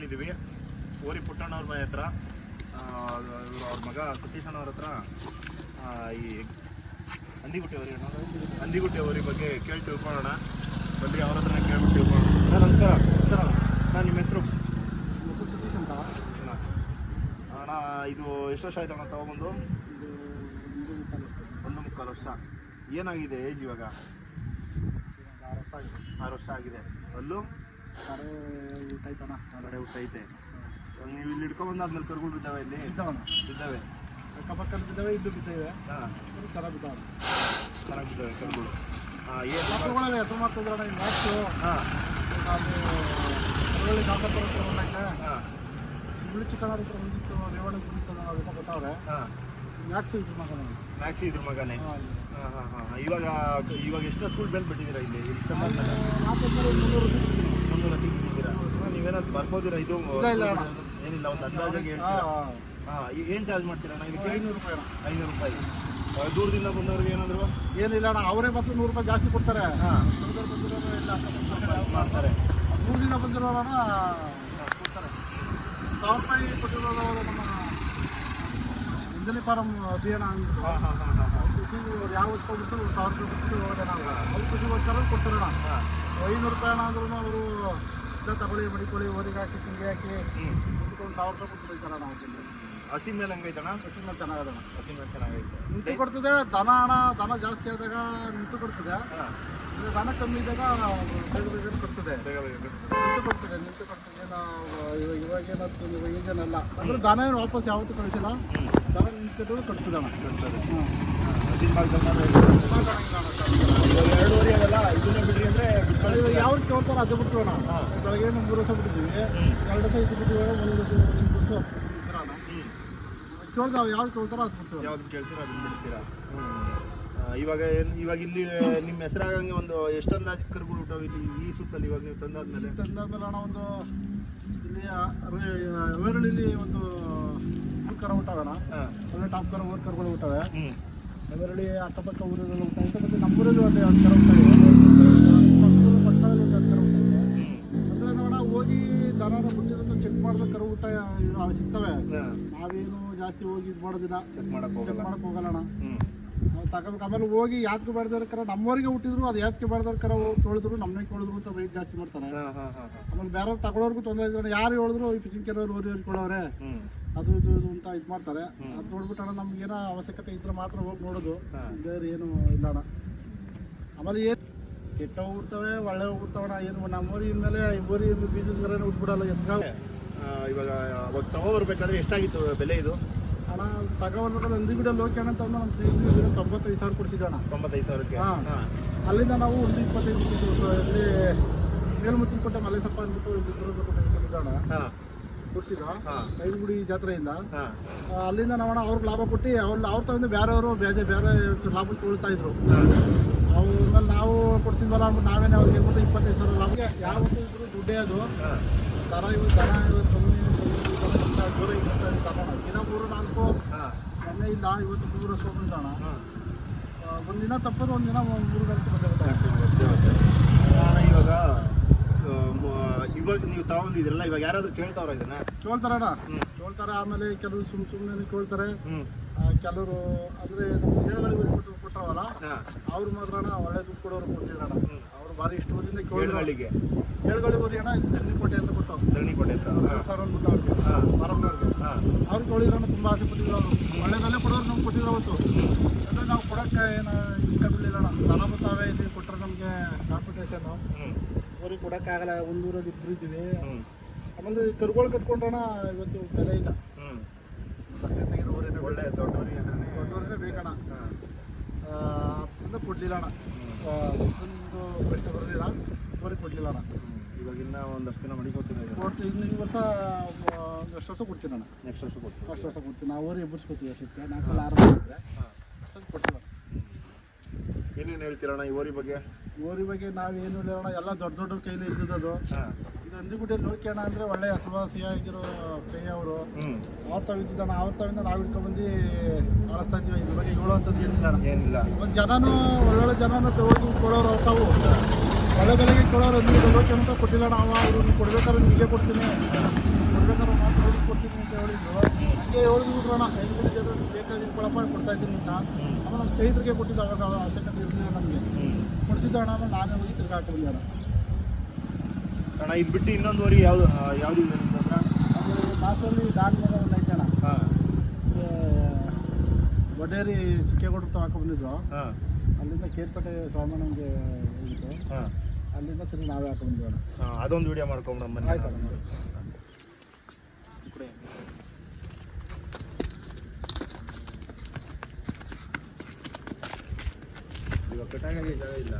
ಬಂದಿದ್ದೀವಿ ಓರಿ ಪುಟ್ಟಣ್ಣವ್ರ ಮನೆ ಹತ್ರ. ಅವ್ರ ಮಗ ಸತೀಶ್ ಅಣ್ಣವ್ರ ಹತ್ರ ಈ ಹಂದಿಗುಟ್ಟೆ ಓರಿ ಬಗ್ಗೆ ಕೇಳಿ ತಿಳ್ಕೊಳ್ಳೋಣ. ಬನ್ನಿ ಅವ್ರ ಹತ್ರನೇ ಕೇಳ್ಬಿಟ್ಟು ತಿಳ್ಕೊಳ್ಳೋಣ. ನಮಸ್ಕಾರ. ನಾನು ನಿಮ್ಮ ಹೆಸರು? ಸತೀಶ್ ಅಂತ ಅಣ್ಣ. ಇದು ಎಷ್ಟು ವರ್ಷ ಆಯ್ತು ಅಣ್ಣ ತಗೊಬಂದು? 1.25 ವರ್ಷ. ಏನಾಗಿದೆ ಏಜ್ ಇವಾಗ? 6 ವರ್ಷ ಆಗಿದೆ. ಅಲ್ಲೂ ಊಟೈತಣ್ಣ, ಕಡೆ ಊಟ ಐತೆ. ನೀವು ಇಲ್ಲಿ ಹಿಡ್ಕೊಂಬಂದಾದ್ಮೇಲೆ ಕರುಗಳು ಬಿದ್ದಾವೆ? ಇಲ್ಲಿ ಬಿದ್ದಾವೆ, ಅಕ್ಕಪಕ್ಕ ಬಿದ್ದಾವೆ, ಇದ್ದು ಬಿದ್ದಾವೆ. ಹಾಂ, ಚೆನ್ನಾಗಿ ಬಿದ್ದಾವೆ, ಚೆನ್ನಾಗಿ ಬಿದ್ದಾವೆ ಕರುಗಳು. ಏನು ಹೆಸರು ಮಾಡ್ತಿದ್ರಣ್ಣ ಈ ಮ್ಯಾಕ್ಸು. ಹಾಂ, ಅದು ಕರುವಳ್ಳಿ ಕಾಕಪ್ಪರ ಹತ್ರ ಬಂದಾಗ ಹಾಂ, ಹುಳಿ ಚಿಕನ್ ಹತ್ರ ಬಂದಿತ್ತು, ರೇವಣ ಕುಡಿತು, ಅದೆಲ್ಲ ಗೊತ್ತಾವ್ರೆ. ಹಾಂ, ಮ್ಯಾಕ್ಸು ಇದ್ರ ಮಗನೇ. ಮ್ಯಾಕ್ಸಿ ಇದ್ರ ಮಗನೇ. ಹಾಂ ಹಾಂ ಹಾಂ ಹಾಂ. ಇವಾಗ ಎಷ್ಟು ಸ್ಕೂಲ್ ಬೆಲ್ ಬಿಟ್ಟಿದ್ದೀರಾ ಇಲ್ಲಿ? 400 ಸಿಗ್ತಿದ್ದೀರಾ? ನೀವೇನಾದ್ರು ಬರ್ಬೋದಿರಾ? ಇದು ಇಲ್ಲ ಏನಿಲ್ಲ, ಒಂದು ಅಂದಾಜಾಗಿ ಹೇಳ್ತೀರಾ? ಹಾಂ, ಏನು ಚಾರ್ಜ್ ಮಾಡ್ತೀರಾ ಅಣ್ಣ ಇದಕ್ಕೆ? 500 ರೂಪಾಯಿ. 500 ರೂಪಾಯಿ. ದೂರದಿಂದ ಬಂದವ್ರಿಗೆ ಏನಾದ್ರು? ಏನಿಲ್ಲ ಅಣ್ಣ, ಅವರೇ ಮತ್ತು 100 ರೂಪಾಯಿ ಜಾಸ್ತಿ ಕೊಡ್ತಾರೆ. ಹಾಂ, ಬಂದಿರೋರು ಇಲ್ಲ ಮಾಡ್ತಾರೆ. ದೂರದಿಂದ ಬಂದಿರೋಣ ಕೊಡ್ತಾರೆ. 1000 ರೂಪಾಯಿ ಕೊಟ್ಟಿರೋರು ಅವರು ನಮ್ಮ ಇಂಜಲಿ ಫಾರಮ್ ಅಭಿಯಾನ ಅಂದ್ಬಿಟ್ಟು. ಹಾಂ ಹಾಂ ಹಾಂ ಹಾಂ. ಕೃಷಿ ಯಾವ ಹೊತ್ಕೊಂಡ್ಬಿಟ್ಟು 1000 ರೂಪಾಯಿ ಕೊಟ್ಟು ಹೋಗೋಣ ನಾವು. ಅವ್ರು ಕೃಷಿಗೋಸ್ಕರ ಕೊಡ್ತಾರಣ. 500 ರೂಪಾಯಿ ಅಂದ್ರೂ ಅವರು ತಗೊಳ್ಳಿ, ಮಡಿಕೊಳ್ಳಿ, ಓದಿಗೆ ಹಾಕಿ, ತಿಂಡಿ ಹಾಕಿ ಒಂದು 1000 ರೂಪಾಯಿ ಕೊಟ್ಟು ಬೈತಾರಣ. ಅವ್ರಿಗೆ ಹಸಿ ಮೇಲೆ ಹಂಗೈತಣ್ಣ? ಹಸಿ ಮೇಲೆ ಚೆನ್ನಾಗದಣ. ಹಸಿ ಮೇಲೆ ಚೆನ್ನಾಗೈತೆ. ನಿಂತು ಕೊಡ್ತದೆ ದನ. ದನ ಜಾಸ್ತಿ ಆದಾಗ ನಿಂತು ಕೊಡ್ತದೆ. ಹಾಂ, ದನ ಕಮ್ಮಿ ಇದ್ದಾಗ ಬೇಗ ಬೇಗ ಕೊಡ್ತದೆ. ಬೇಗ ಬೇಗ ನಿಂತು ಕೊಡ್ತದೆ. ಇವಾಗೇನಾದ್ರು ಈಗೇನಲ್ಲ ಅಂದ್ರೆ ದನ ಏನು ವಾಪಸ್ ಯಾವತ್ತೂ ಕಳಿಸಿಲ್ಲ. ದನ ನಿಂತ್ಕೊಂಡು ಕೊಡ್ತದಣ. ಹಸಿ ಭಾಗದಲ್ಲಿ 2 ಅವೆಲ್ಲ ಇದನ್ನೇ ಬಿಡ್ರಿ ಅಂದರೆ ಯಾವ ಕೇಳ್ತಾರೋ ಅದೇ ಬಿಡ್ತೀವಣ. ಬೆಳಗ್ಗೆ 3 ವರ್ಷ ಬಿಟ್ಟಿದ್ದೀವಿ, 2 ವರ್ಷ ಇದು ಬಿಟ್ಟಿದ್ದೀವಿ, 1 ವರ್ಷ ಬಿಡ್ತೀವಿ. ಕೇಳ್ತಾವ ಯಾವ್ದು ಕೇಳ್ತಾರೋ ಅದು ಬಿಡ್ತೀವಿ. ಯಾವ್ದು ಕೇಳ್ತೀರೋ ಅದನ್ನ ಬಿಡ್ತೀರಾ? ಇವಾಗ ಇಲ್ಲಿ ನಿಮ್ಮ ಹೆಸರಾಗಂಗೆ ಒಂದು ಎಷ್ಟು ಅಂದಾಜು ಕರುಗಳು ಊಟವು ಇಲ್ಲಿ ಈ ಸುತ್ತಲ್ಲಿ ಇವಾಗ ನೀವು ತಂದಾದ್ಮೇಲೆ? ಅಣ್ಣ ಒಂದು ಇಲ್ಲಿ ಅವೇರಳ್ಳಿಲಿ ಒಂದು ಕರ ಊಟವಣ. ಒಳ್ಳೆ ಟಾಪ್ ಕರ ಕರುಗಳು ಊಟವೆ. ಅವೇರಳ್ಳಿ ಅಕ್ಕಪಕ್ಕ ಊರುಗಳು ಊಟ ಐತೆ. ಮತ್ತು ನಮ್ಮೂರಲ್ಲಿ ಒಂದು 2 ಕರ ಊಟ ಇದೆ. ಪಕ್ಕದಲ್ಲಿ ಒಂದು 2 ಕರ ಊಟ ಇದೆ. ಅಂದರೆ ನೋಡ ಹೋಗಿ ದನ ಬಿಟ್ಟಿರುತ್ತೆ ಚೆಕ್ ಮಾಡಿದ ಕರು ಊಟ ಸಿಗ್ತವೆ. ನಾವೇನು ಜಾಸ್ತಿ ಹೋಗಿ ಇದು ಮಾಡೋದಿಲ್ಲ, ಚೆಕ್ ಮಾಡಕ್ಕೆ ಹೋಗಲ್ಲಣ್ಣ. ನಾವು ತಗೋಬೇಕು. ಆಮೇಲೆ ಹೋಗಿ ಯಾತ್ಕೆ ಬೆಳೆದಾರ ಕರ ನಮ್ಮವರಿಗೆ ಹುಟ್ಟಿದ್ರು ಅದು ಯಾತ್ಕೆ ಬೆಳೆದಾರ ಕರ ತೊಳೆದ್ರು ನಮ್ಮನೆ ತೊಳೆದ್ರು ಅಂತ ರೇಟ್ ಜಾಸ್ತಿ ಮಾಡ್ತಾರೆ. ಆಮೇಲೆ ಬೇರೆಯವ್ರು ತಗೊಳ್ಳೋರ್ಗೂ ತೊಂದರೆ ಇದ್ರೆ ಯಾರು ಹೇಳಿದ್ರು ಈ ಪಿಸಿಂಕೆರವ್ರು ಓರಿ ಕೊಡೋರೆ ಅದು ಇದು ಅಂತ ಇದು ಮಾಡ್ತಾರೆ. ಅದು ನೋಡ್ಬಿಟ್ಟಣ ನಮ್ಗೇನೋ ಅವಶ್ಯಕತೆ ಇದ್ರೆ ಮಾತ್ರ ಹೋಗಿ ನೋಡೋದು, ಬೇರೆ ಏನು ಇಲ್ಲ ಅಣ್ಣ. ಆಮೇಲೆ ಏನು ಕೆಟ್ಟವು ಹುಡ್ತವೆ, ಒಳ್ಳೆ ಹುಡ್ತಾವಣ. ಏನು ನಮ್ಮ ಓರಿ ಇನ್ಮೇಲೆ ಈ ಓರಿ ಬೀಜದ ಕರನೇ ಉಟ್ಬಿಡಲ್ಲ. ಇವಾಗ ಅವಾಗ ತಗೋಬರ್ಬೇಕಾದ್ರೆ ಎಷ್ಟಾಗಿತ್ತು ಬೆಲೆ ಇದು? ಅಣ್ಣ ತಗೋಬರ್ಬೇಕಾದ್ರೆ ನಂದಿಗುಡ ಲೋಕಿ ಅಣ್ಣ ಅಂತ ನಮ್ಮ ಸ್ನೇಹಿತರು 95,000 ಕೊಡಿಸಿದ್ದಣ್ಣ. 95,000ಕ್ಕೆ? ಹಾಂ. ಅಲ್ಲಿಂದ ನಾವು ಒಂದು 25 ಇಲ್ಲಿ ಮೇಲ್ಮುತ್ತಿನಕೋಟೆ ಮಲೆಸಪ್ಪ ಅಂದ್ಬಿಟ್ಟು ಕೊಟ್ಟಿದ್ದಣ್ಣ. ಕೊಡಿಸಿದ ಐದುಗುಡಿ ಜಾತ್ರೆಯಿಂದ. ಅಲ್ಲಿಂದ ನಾವಣ್ಣ ಅವ್ರಿಗೆ ಲಾಭ ಕೊಟ್ಟು ಅವ್ರ ತಗೊಂಡು ಬೇರೆಯವರು ಬೇರೆ ಲಾಭ ತೊಗೊಳ್ತಾ ಇದ್ರು. ಅವ್ರ ನಾವು ಕೊಡ್ಸಿದ್ವಲ್ಲ ಅಂದ್ಬಿಟ್ಟು ನಾವೇನೇ ಅವ್ರಿಗೆ 25,000 ಲಾಭಕ್ಕೆ ಯಾವತ್ತೂ ಇದ್ರು ದುಡ್ಡೇ ಅದು. ದನ ಇವತ್ತು ಕಮ್ಮಿ ದೂರ ದಿನ 3-4 ಮೊನ್ನೆ ಇಲ್ಲ, ಇವತ್ತು 3 ವರ್ಷ ಹೋಗಿದ್ದಣ್ಣ. ಒಂದಿನ ತಪ್ಪದು ಒಂದಿನ 3 ಗಂಟೆ ಬಂದಿರುತ್ತೆ. ಇವಾಗ ನೀವು ತಗೊಂಡಿದ್ರಲ್ಲ, ಇವಾಗ ಯಾರಾದ್ರೂ ಕೇಳ್ತಾವ್ರ ಇದನ್ನ? ಕೇಳ್ತಾರಣ್ಣ, ಕೇಳ್ತಾರೆ. ಆಮೇಲೆ ಕೆಲವರು ಸುಮ್ಮನೆ ಕೇಳ್ತಾರೆ. ಕೆಲವರು ಅಂದರೆ ನಮ್ಮ ಏಳುಗಳಿಗೆ ಕೊಟ್ಟರವಲ್ಲ ಅವ್ರು ಮಾತ್ರ ಅಣ್ಣ ಒಳ್ಳೆ ದುಡ್ಡು ಕೊಡೋರು ಕೊಟ್ಟಿದ್ರಣ್ಣ. ಅವ್ರು ಭಾರಿ ಇಷ್ಟದಿಂದ ಕೇಳಿಗಳಿಗೆ ಓದಿ ಅಣ್ಣ ಧರಣಿಕೋಟೆ ಅಂತ ಕೊಟ್ಟು ಧರಣಿಕೋಟೆ ಅಂತ ಸರ್ ಅಂದ್ಬಿಟ್ಟು ಅವ್ರಿಗೆ ಫಾರಮ್ನವ್ರಿಗೆ ಅವ್ರು ಕೇಳಿದ್ರಣ್ಣ. ತುಂಬ ಆಸೆ ಪಟ್ಟಿದ್ರು ಅವರು. ಒಳ್ಳೆದಲ್ಲೇ ಕೊಡೋರು ನಮ್ಗೆ ಕೊಟ್ಟಿದ್ರು ಅವತ್ತು. ಅಂದರೆ ನಾವು ಕೊಡೋಕ್ಕೆ ಏನು ಇಷ್ಟ ಬಿಡಲಿಲ್ಲ ಅಣ್ಣ. ದನ ಬರ್ತಾವೆ ಇಲ್ಲಿ ಕೊಟ್ಟರೆ ನಮಗೆ ಕಾಂಪಿಟೇಷನು ಅವ್ರಿಗೆ ಕೊಡೋಕ್ಕಾಗಲ್ಲ. ಒಂದು ಊರಲ್ಲಿ ಇಬ್ಬರು ಇದ್ದೀವಿ. ಆಮೇಲೆ ಕರುಗಳು ಕಟ್ಕೊಂಡ್ರಣ ಇವತ್ತು ಬೆಲೆ ಇಲ್ಲ. ಲಕ್ಷ ತೆಗೆದು ಊರಿನ ಒಳ್ಳೆ ದೊಡ್ಡವರೇ ಬೇಕಣ್ಣ. ಅದರಿಂದ ಕೊಡಲಿಲ್ಲ ಅಣ್ಣ. ಒಂದು ಪ್ರಶ್ನೆ ಬರಲಿಲ್ಲ, ಅವ್ರಿಗೆ ಕೊಡಲಿಲ್ಲ ಅಣ್ಣ. ಇವಾಗ ಇನ್ನೂ ಒಂದಷ್ಟು ದಿನ ಮಡಿಕೋತೀನಿ ಕೊಡ್ತೀವಿ. ಇನ್ನು ಈ ವರ್ಷ ಒಂದಷ್ಟು ವರ್ಷ ಕೊಡ್ತೀನಿ ಅಣ್ಣ. ನೆಕ್ಸ್ಟ್ ವರ್ಷ ಕೊಡ್ತೀನಿ. ಫಸ್ಟ್ ವರ್ಷ ಕೊಡ್ತೀನಿ. ನಾವು ಊರಿಗೆ ಎಬ್ಬರಿಸ್ಕೊತೀವಿ ವರ್ಷಕ್ಕೆ 4 ಮಾಡಿದ್ರೆ ಅಷ್ಟೊಂದು ಕೊಡ್ತೀವಿ. ಏನೇನು ಹೇಳ್ತೀರಣ್ಣ ಈ ಓರಿ ಬಗ್ಗೆ? ಓರಿ ಬಗ್ಗೆ ನಾವೇನು ಹೇಳೋಣ, ಎಲ್ಲ ದೊಡ್ಡ ಕೈಲಿ ಇದ್ದದ್ದು. ಇದು ಹಂದಿಗುಡ್ಡೆ ಲೋಕಿ ಅಣ್ಣ ಅಂದರೆ ಒಳ್ಳೆ ಹಸುವಾಸಿಯಾಗಿರೋ ಕೈ ಅವರು. ಅವ್ರು ತಾವಿದ್ದಣ್ಣ. ಅವ್ರ ತಾವಿಂದ ನಾವು ಹಿಡ್ಕೊಂಡ್ಬಂದು ಆಳಿಸ್ತಾ ಇದ್ದೀವಿ. ಇದ್ರ ಬಗ್ಗೆ ಹೇಳೋವಂಥದ್ದು ಏನಿಲ್ಲ ಅಣ್ಣ. ಏನಿಲ್ಲ. ಒಂದು ಜನನೂ ಒಳ್ಳೊಳ್ಳೆ ಜನನೂ ಹೋಗಿ ಕೊಡೋರು ತಾವು ಒಳ್ಳೆ ಬೆಲೆಗೆ ಕೇಳೋರು ನೀವು ಡೊಲೋಕೆ ಅಂತ ಕೊಟ್ಟಿಲ್ಲ ನಾವು ಅವರು ಕೊಡ್ಬೇಕಾದ್ರೆ ನಿಮಗೆ ಕೊಡ್ತೀನಿ ಕೊಡ್ಬೇಕಾದ್ರೆ ಮಾತ್ರ ಅವ್ರಿಗೆ ಕೊಡ್ತೀನಿ ಅಂತ ಹೇಳಿದ್ರು. ಹಂಗೆ ಹೇಳಿದ್ಬಿಟ್ರೋಣ 5 minute ಜೊತೆ ಬೇಕಾಗಿ ಕೊಡಪ್ಪ ಕೊಡ್ತಾ ಇದ್ದೀನಿ ಅಂತ. ಆಮೇಲೆ ನಮ್ಮ ಸ್ನೇಹಿತರಿಗೆ ಕೊಟ್ಟಿದ್ದು ಅವಾಗ ಅವಶ್ಯಕತೆ ಇರಲಿಲ್ಲ ನಮಗೆ. ಕೊಡಿಸಿದ್ದು ಹಣ ಆಮೇಲೆ ನಾನೇ ಹೋಗಿ ತಿರ್ಗಿ ಹಾಕಿದ್ವಿ ಅಣ್ಣ. ಅಣ್ಣ ಇದು ಬಿಟ್ಟು ಇನ್ನೊಂದು ವರಿ ಯಾವುದು ಯಾವುದು ಇದೆ ನಿಮ್ಮ ಹತ್ರ? ಅದು ಮಾಸಲ್ಲಿ ದಾಂಡ್ಮಗ ಒಂದು ಐತೆ ಅಣ್ಣ. ಹಾಂ ವಡೇರಿ ಚಿಕ್ಕೇಗೌಡರು ಹಾಕೊಂಡ್ಬಂದಿದ್ದು. ಹಾಂ ಅಲ್ಲಿಂದ ಕೇರ್ಪೇಟೆ ಸ್ವಾಮಿನಂಗೆ ಹೋಗಿತ್ತು. ಹಾಂ ಅಲ್ಲಿಂದ ತಿರುಗಿ ನಾವೇ ಹಾಕೊಂಡ್ಬಂದ್ವಿ ಅಣ್ಣ. ಹಾಂ ಅದೊಂದು ವಿಡಿಯೋ ಮಾಡ್ಕೊಂಬಿಡಮ್ಮ ಬನ್ನಿ. ಆಯ್ತು ಅಣ್ಣ. ಇವಾಗ ಕಟ್ಟಾಗಿ ಜಾಗ ಇಲ್ಲ.